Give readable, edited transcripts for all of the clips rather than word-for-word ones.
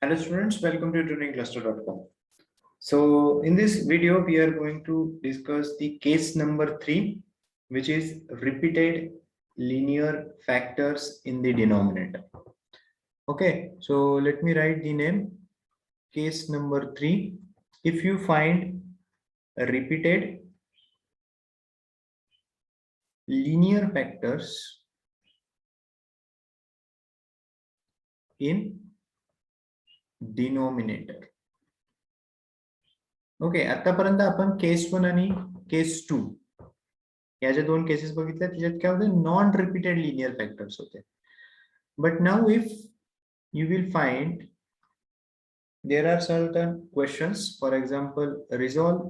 Hello students, welcome to tuningcluster.com. So in this video, we are going to discuss the case number 3, which is repeated linear factors in the denominator. Okay, so let me write the name. Case number 3. If you find repeated linear factors in denominator. Okay, आतापर्यंत आपण case 1 आणि case 2 या ज्या दोन cases बघितल्या त्याच्यात काय होते, नॉन रिपीटेड लिनियर फॅक्टर्स होते. But now if you will find there are certain questions, for example, resolve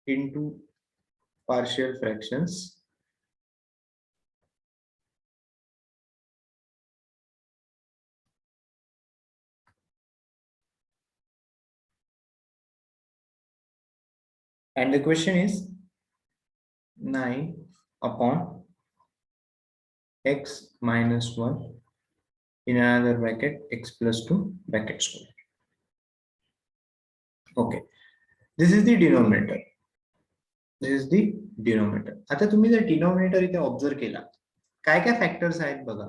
into partial fractions, and the question is 9 upon x minus 1 in another bracket x plus 2 bracket square. Okay, this is the denominator. This is the denominator. आता तुम्ही जर denominator इथे observe केला, काय काय factors आहेत बघा.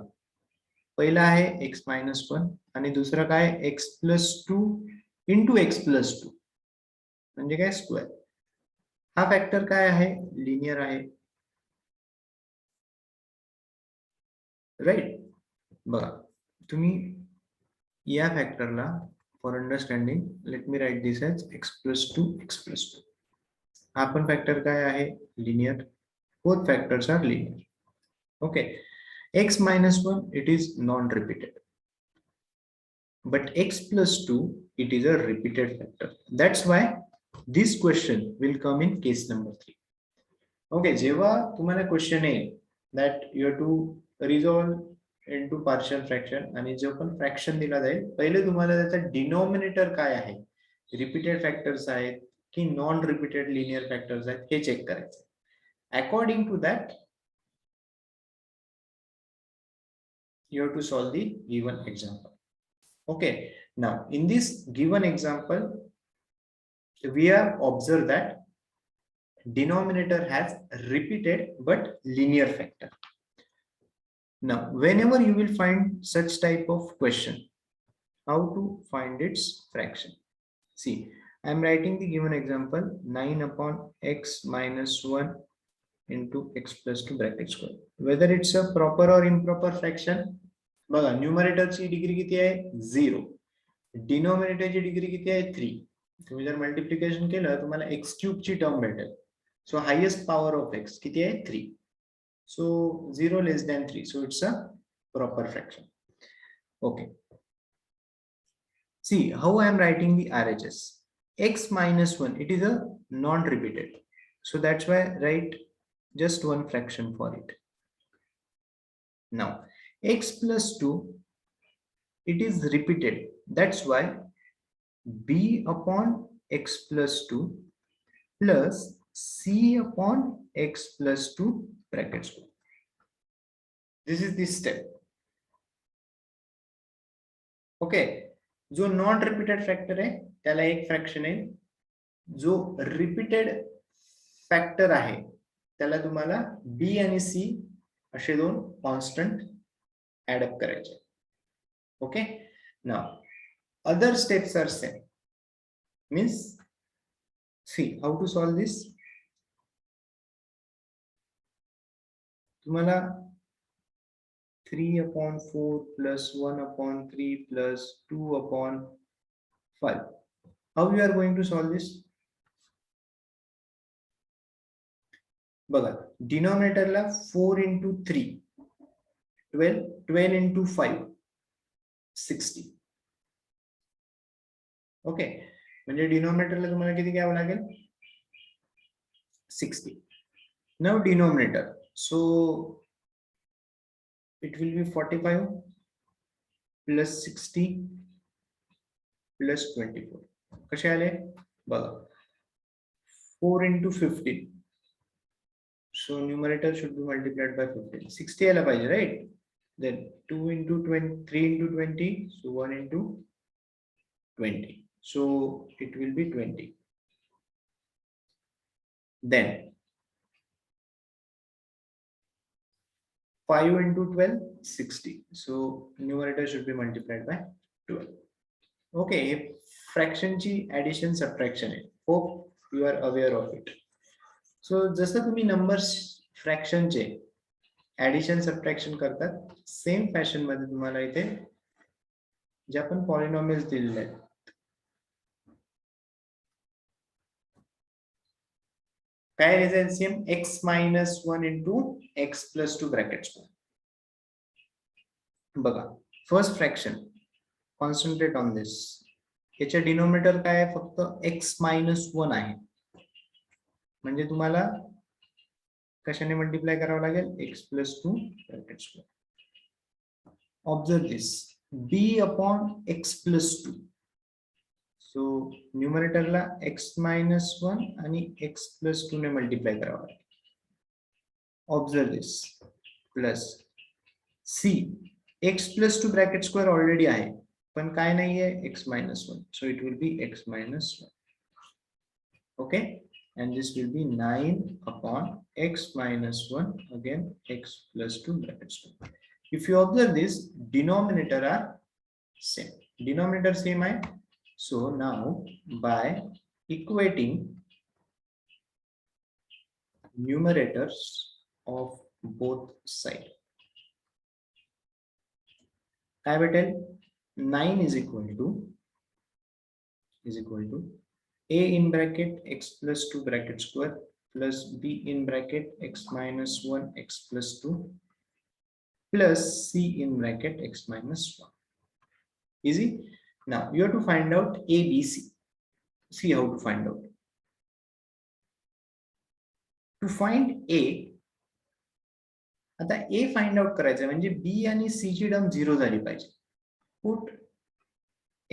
पहिला आहे x मायनस 1 आणि दुसरा काय x plus 2 into x plus 2 म्हणजे काय स्क्वेअर. हा फॅक्टर काय आहे, लिनियर आहे, राईट. बघा तुम्ही या फॅक्टरला for understanding let me write this as x plus 2 x plus 2. हा पण फॅक्टर काय आहे, linear. Both factors are linear. Okay, x minus 1 it is non-repeated, but x plus 2 it is a repeated factor. That's why this question will come in case number 3. Okay, जेव्हा तुम्हाला question येईल that you have to resolve into partial fraction आणि जो पण fraction दिला जाईल, पहिले तुम्हाला त्याचा डिनॉमिनेटर काय आहे, रिपीटेड फॅक्टर्स आहेत की नॉन रिपीटेड लिनियर फॅक्टर्स आहेत हे चेक करायचं. According to that you have to solve the given example. Okay, now in this given example we have observed that denominator has repeated but linear factor. Now whenever you will find such type of question, how to find its fraction. See, I am writing the given example 9 upon x minus 1 into x plus 2 bracket square. Whether it's a proper or improper fraction, बघा न्यूमरेटरची degree किती आहे, 0. डिनॉमिनेटरची degree किती आहे, 3. तुम्ही जर multiplication केलं तुम्हाला x cube ची टर्म भेटेल. So highest power of x किती आहे, 3. So 0 less than 3, so it's a proper fraction. Okay, see how I am writing the RHS. x minus 1 it is a non repeated, so that's why write just one fraction for it. Now x plus 2 it is repeated, that's why b upon x plus 2 plus c upon x plus 2 bracket square. This is the step. Okay, जो non repeated factor आहे त्याला एक fraction आहे, जो repeated factor आहे त्याला तुम्हाला b आणि c असे दोन कॉन्स्टंट add up करायचे. Okay, now other steps are same. Means see how to solve this. तुम्हाला 3 upon 4 plus 1 upon 3 plus 2 upon 5. How you are going to solve this? बघा डिनॉमिनेटरला 4 into 3 12, 12 into 5 60. Okay, म्हणजे डिनॉमिनेटरला तुम्हाला किती घ्यावं लागेल, 60. Now denominator, so it will be 45 plus 60 plus 24. कसे आले बघा, 4 into 15, so numerator should be multiplied by 15. 60 आला पाहिजे, right? Then 2 into 20, 3 into 20, so 1 into 20. So it will be 20. Then 5 into 12, 60. So numerator should be multiplied by 12. Okay, fraction ची addition subtraction आहे. Hope you are aware of it. So जसं तुम्ही numbers fraction चे addition subtraction करतात, same fashion मध्ये तुम्हाला इथे जे आपण पॉलिनॉमियल्स दिलेले आहेत काय LCM x minus 1 into x plus 2 brackets. बघा first fraction concentrate on this. याच्या डिनोमिनेटर काय आहे फक्त x minus 1 आहे म्हणजे तुम्हाला कशाने मल्टिप्लाय करावं लागेल x plus 2 brackets. Observe this b upon x plus 2. So न्यूमरेटरला x minus 1 आणि x plus 2 ने मल्टिप्लाय करावं लागेल. Observe this plus c x plus 2 bracket square already आहे पण काय नाहीये x minus 1. So it will be x minus 1. Okay, and this will be 9 upon x minus 1 again x plus 2 bracket square. If you observe this, denominator are same. Denominator same है. So now by equating numerators of both sides, काय भेटेल 9 is equal to a in bracket x plus 2 bracket square plus b in bracket x minus 1 x plus 2 plus c in bracket x minus 1. Easy. Now you have to find out a, b, c. See how to find out. To find a, आता a find out करायचं म्हणजे b आणि c ची term 0 झाली पाहिजे. Put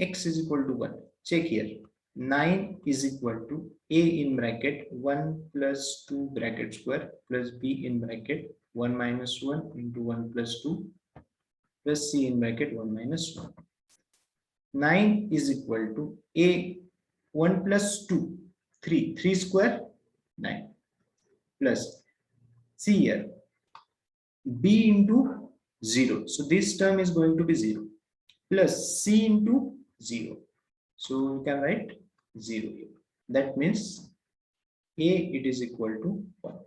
x is equal to 1. Check here. 9 is equal to a in bracket 1 plus 2 bracket square plus b in bracket 1 minus 1 into 1 plus 2 plus c in bracket 1 minus 1. 9 is equal to a 1 plus 2 3 square 9 plus c here b into 0. So this term is going to be 0 plus c into 0. So you can write 0 here. That means a it is equal to 1.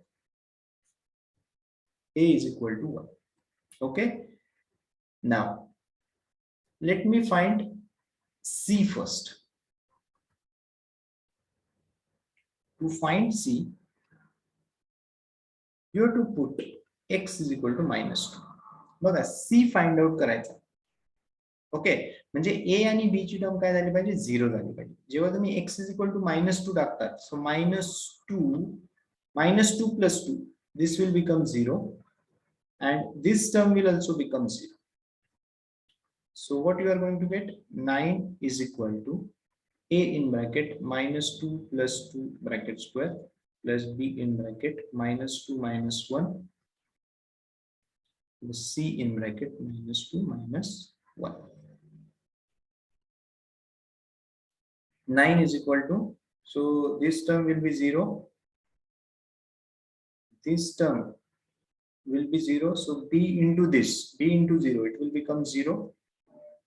A is equal to 1. Okay. Now let me find c first. To find c, you have to put x is equal to minus 2. बघा c find out करायचा. Okay म्हणजे a आणि b ची term काय झाली पाहिजे 0 झाली पाहिजे. जेव्हा तुम्ही x is equal to minus 2 टाकतात, so minus 2 plus 2, this will become 0 and this term will also become 0. So what you are going to get, 9 is equal to a in bracket minus 2 plus 2 bracket square plus b in bracket minus 2 minus 1 plus c in bracket minus 2 minus 1. 9 is equal to, so this term will be 0, this term will be 0, so b into this, b into 0, it will become 0,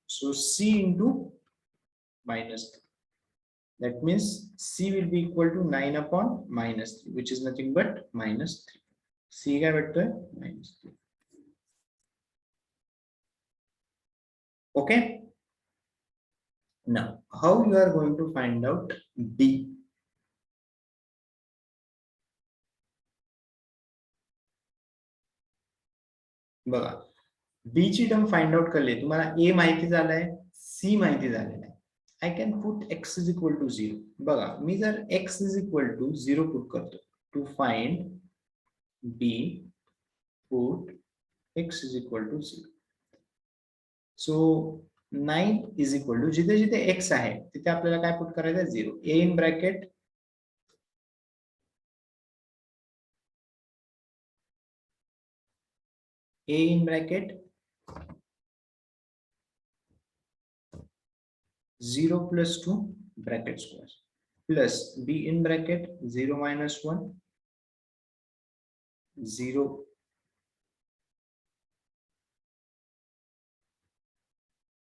so c into minus 3. That means c will be equal to 9 upon minus 3, which is nothing but minus 3. c का vector minus 3. Okay. Now how you are going to find out b? बघा b ची term find out करले, तुम्हाला a माहिती झालाय, c माहिती झालेला आहे. I can put x is equal to 0. बघा मी जर x is equal to 0 put करतो, to find b put x is equal to 0. So 9 is equal to, जिथे जिथे x आहे तिथे आपल्याला काय पुट करायचं 0. a in bracket a in bracket 0 plus 2 bracket square plus b in bracket 0 minus 1 0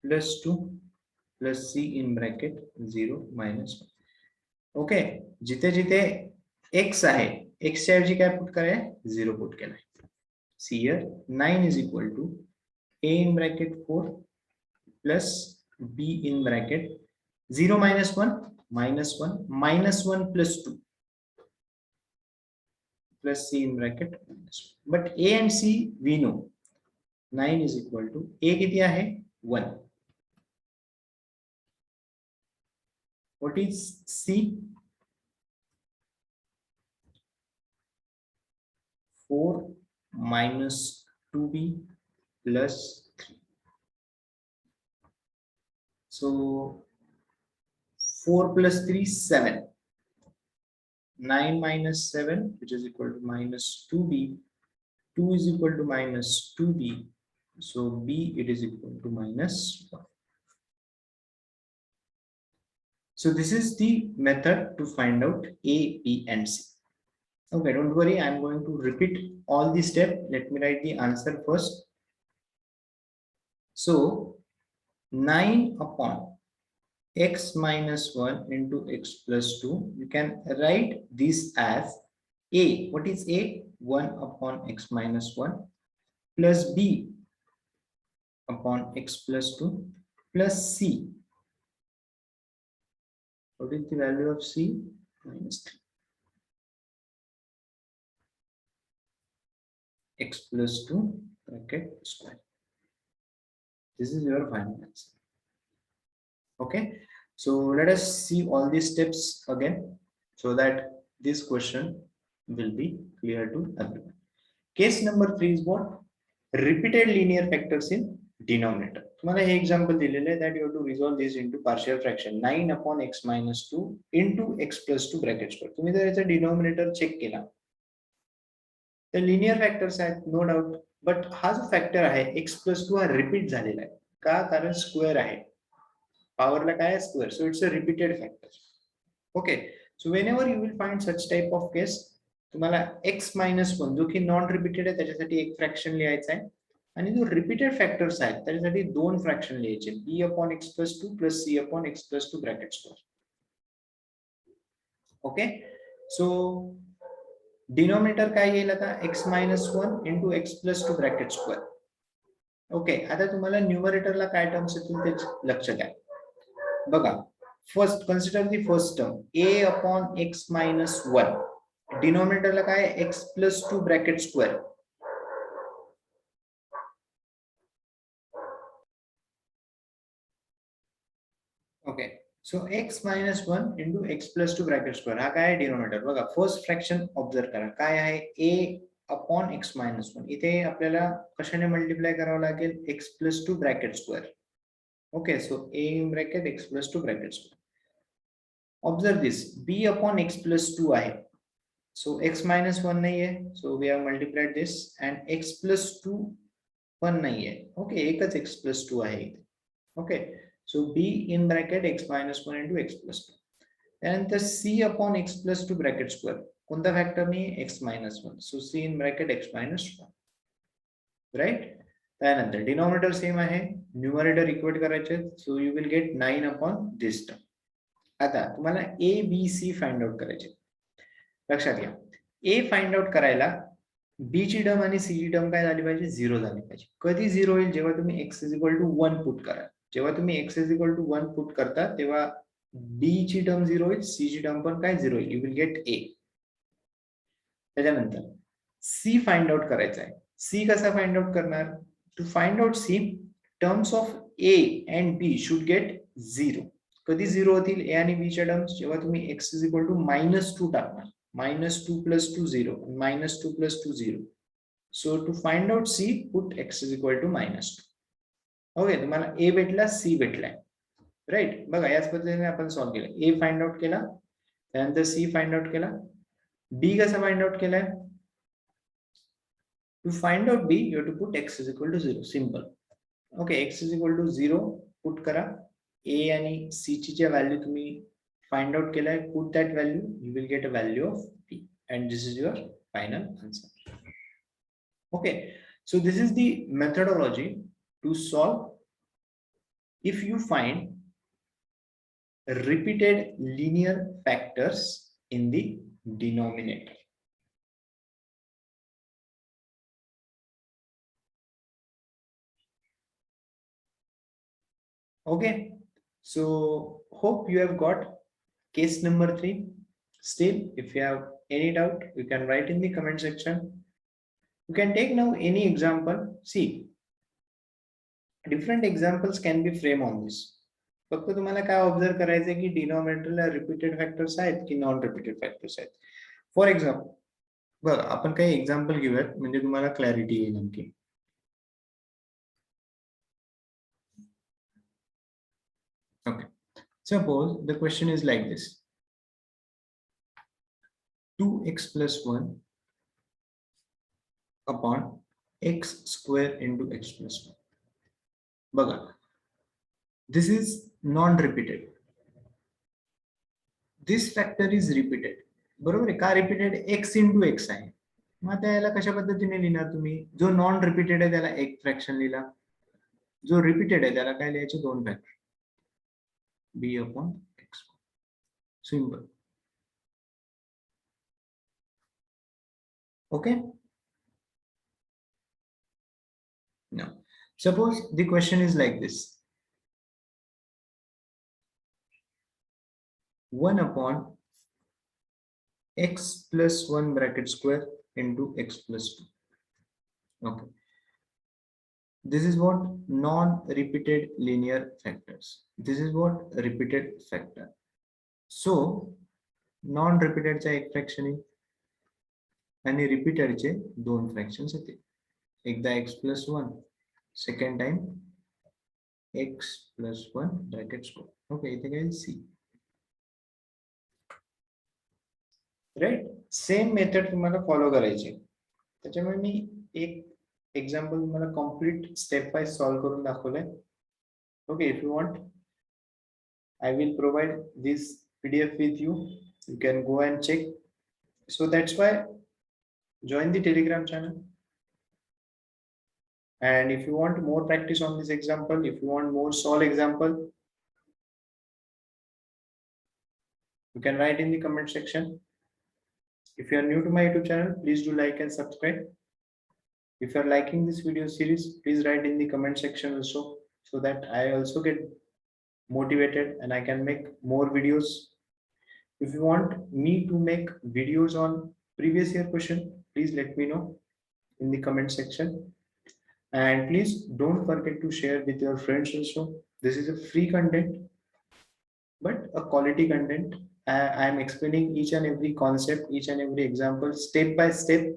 plus 2 plus c in bracket 0 minus 1. Okay, जिथे जिथे x आहे x च्या ऐवजी काय पुट कराय 0 पुट केलाय. See here 9 is equal to a in bracket 4 plus b in bracket 0 minus 1 minus 1 minus 1 plus 2 plus c in bracket minus 1. But a and c we know 9 is equal to a किती आहे 1. What is c? 4 minus 2b plus 3. So 4 plus 3 7. 9 minus 7 which is equal to minus 2b. 2 is equal to minus 2b. So b it is equal to minus 1. So this is the method to find out a, b and c. Okay, don't worry, I am going to repeat all the steps. Let me write the answer first. So 9 upon x minus 1 into x plus 2, you can write this as a. What is a? 1 upon x minus 1 plus b upon x plus 2 plus c. What is the value of c? Minus 3. X plus 2 bracket square. This is your final answer. Okay, so let us see all these steps again so that this question will be clear to everyone. Case number 3 is what? Repeated linear factors in denominator. तुम्हाला हे example दिलेले आहे that you have to resolve this into partial fraction 9 upon x minus 2 into x plus 2 bracket square. तुम्ही जर याचा denominator check केला तर linear factors आहेत no doubt, but हा जो फॅक्टर आहे x प्लस 2 हा रिपीट झालेला आहे का? कारण स्क्वेअर आहे, पॉवरला काय आहे square, so it's a repeated factor. Okay, so whenever you will find such type of case, तुम्हाला x मायनस 1 जो की नॉन रिपीटेड आहे त्याच्यासाठी एक फ्रॅक्शन लिहायचा आहे आणि जो रिपीटेड फॅक्टर्स आहेत त्याच्यासाठी दोन फ्रॅक्शन लिहायचे, b upon x plus 2 plus c upon x plus 2 bracket square. Okay, सो डिनोमिनेटर काय येईल आता x minus 1 into x plus 2 bracket square. Okay, आता तुम्हाला न्यूमरेटरला काय टर्म्स येतील ते लक्ष द्या. बघा, first consider the first term a upon x minus 1. डिनोमिनेटरला काय x plus 2 bracket square. Okay, so x minus 1 into x plus 2 bracket square हा काय डिनोमिनेटर. बघा, फर्स्ट फ्रॅक्शन ऑब्झर्व करा काय आहे a अपॉन x मायनस 1. इथे आपल्याला कशाने मल्टिप्लाय करावं लागेल x plus 2 bracket square. Okay, so a in bracket x plus 2 bracket square. Observe this, b upon x plus 2 आहे, so x minus 1 नाही आहे, so we have multiplied this, and x plus 2 पण नाही आहे. Okay, एकच x plus 2 आहे. Okay, so b in bracket x minus 1 into x plus 2. त्यानंतर c upon x plus 2 bracket square. कोणता फॅक्टर नाही x minus 1, so c in bracket x minus 1. Right, त्यानंतर denominator same आहे, numerator equate करायचे, so you will get 9 upon this term. आता तुम्हाला A B C find out करायचे. लक्षात घ्या, ए फाइंड आउट करायला बी ची टर्म आणि सी ची टर्म काय झाली पाहिजे, 0 झाली पाहिजे. कधी 0 होईल, जेव्हा तुम्ही x is equal to 1 put करा. जेव्हा तुम्ही x is equal to 1 put करता तेव्हा b ची टर्म 0 होईल, c ची टर्म पण काय 0 होईल, यू विल गेट a. त्याच्यानंतर c फाइंड आउट करायचा आहे. c कसा फाइंड आउट करणार? To find out c, terms of a and b should get 0. कधी 0 होतील a आणि b च्या टर्म्स? जेव्हा तुम्ही x is equal to -2 टाकणार. -2 plus 2 0, -2 plus 2 0. So to find out c, put x is equal to -2. Okay, तुम्हाला a भेटला, c भेटलाय. Right, बघा याच पद्धतीने आपण सॉल्व्ह केलं. a फाइंड आउट केला, त्यानंतर c फाइंड आउट केला, b कसा फाइंड आउट केलाय? To find out b, you have to put x is equal to 0. Simple. Okay, x is equal to 0 put करा, A आणि C ची जे value तुम्ही find out केलाय, put that value, you will get a value of P, and this is your final answer. Okay, so this is the methodology to solve if you find repeated linear factors in the denominator. Okay, so hope you have got case number 3. Still, if you have any doubt, you can write in the comment section. You can take now any example. See, different examples can be framed on this. फक्त तुम्हाला काय observe करायचं की डिनॉमिनेटरला repeated factors आहेत की non repeated factors आहेत. For example बघा, आपण काही एक्झाम्पल घेऊयात म्हणजे तुम्हाला क्लॅरिटी येईल आणखी. Okay, suppose the question is like this: 2x plus 1 upon x square into x plus 1. बघा, this is non-repeated. This factor is repeated. बरोबर आहे का? रिपीटेड x into x आहे. मग आता याला कशा पद्धतीने लिहिणार तुम्ही? जो नॉन रिपीटेड आहे त्याला एक फ्रॅक्शन लिहिला, जो रिपीटेड आहे त्याला काय लिहायचे? दोन factor, b upon x. Simple. Okay. Now, suppose the question is like this: 1 upon x plus 1 bracket square into x plus 2. Okay, this is what non-repeated linear factors. This is what repeated factor. So non-repeated चा एक fraction आहे आणि repeated चे दोन fractions येते. एकदा x plus 1, second time x plus 1 bracket square. Okay, इथे काय c. राइट, सेम मेथड तुम्हाला फॉलो करायची. त्याच्यामुळे मी एक एक्झाम्पल तुम्हाला कम्प्लीट स्टेप बाय सॉल्व करून दाखवलंय. Okay, if you want I will provide this PDF with you. You can go and check. So that's why join the Telegram channel. And if you want more practice on this example, if you want more solve example, you can write in the comment section. If you are new to my YouTube channel, please do like and subscribe. If you are liking this video series, please write in the comment section also, so that I also get motivated and I can make more videos. If you want me to make videos on previous year question, please let me know in the comment section. And please don't forget to share with your friends also. This is a free content, but a quality content. I am explaining each and every concept, each and every example step by step,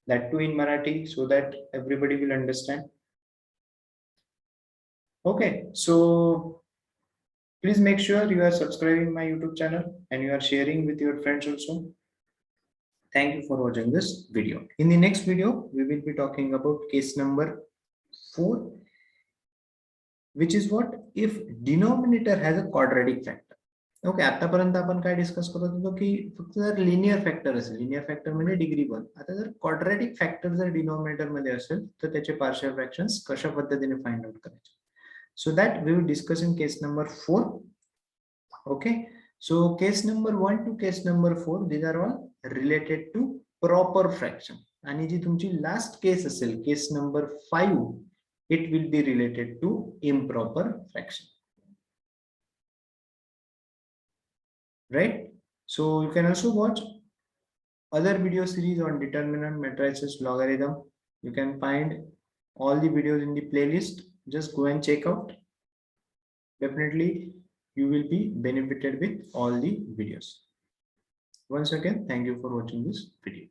that too in Marathi, so that everybody will understand. Okay, so please make sure you are subscribing my YouTube channel and you are sharing with your friends also. Thank you for watching this video. In the next video, we will be talking about case number 4, which is what if denominator has a quadratic factor. Okay, आतापर्यंत आपण काय discuss करत होतो की फक्त जर linear factor असेल, linear factor म्हणजे डिग्री 1. आता जर क्वाड्रॅटिक फॅक्टर जर डिनॉमिनेटर मध्ये असेल तर त्याचे पार्शियल फ्रॅक्शन्स कशा पद्धतीने फाइंड आउट करायचे. So that we will discuss in case number 4. Okay, so case number 1 to case number 4, these are all related to proper fraction. आणि जी तुमची लास्ट केस असेल, case number 5, it will be related to improper fraction. Right, so you can also watch other video series on determinant, matrices, logarithm. You can find all the videos in the playlist. Just go and check out. Definitely you will be benefited with all the videos. Once again, thank you for watching this video.